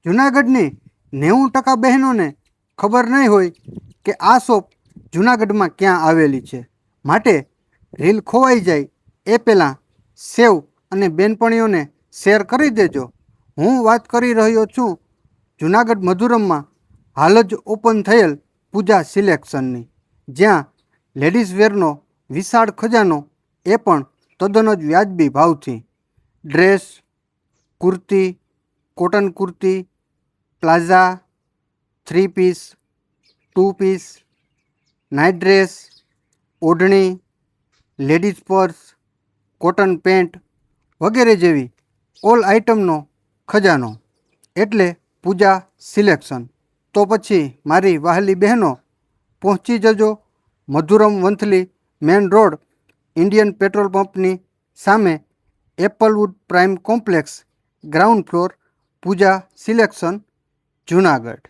જૂનાગઢની 90% બહેનોને ખબર નહીં હોય કે આ શોપ જૂનાગઢમાં ક્યાં આવેલી છે. માટે રીલ ખોવાઈ જાય એ પહેલાં સેવ અને બેનપણીઓને શેર કરી દેજો. હું વાત કરી રહ્યો છું જૂનાગઢ મધુરમમાં હાલ જ ઓપન થયેલ પૂજા સિલેક્શનની, જ્યાં લેડીઝ વેરનો વિશાળ ખજાનો, એ પણ તદ્દન જ વ્યાજબી ભાવથી. Dress, kurti, cotton kurti, plaza, 3 piece, 2 piece, night dress, ઓઢણી, લેડીઝ પર્સ, કોટન પેન્ટ વગેરે જેવી ઓલ આઇટમનો ખજાનો એટલે પૂજા સિલેક્શન. તો પછી મારી વહાલી બહેનો પહોંચી જજો Madhuram Vanthali main road, Indian petrol પંપની સામે, applewood prime complex, ground floor, Pooja selection, Junagadh.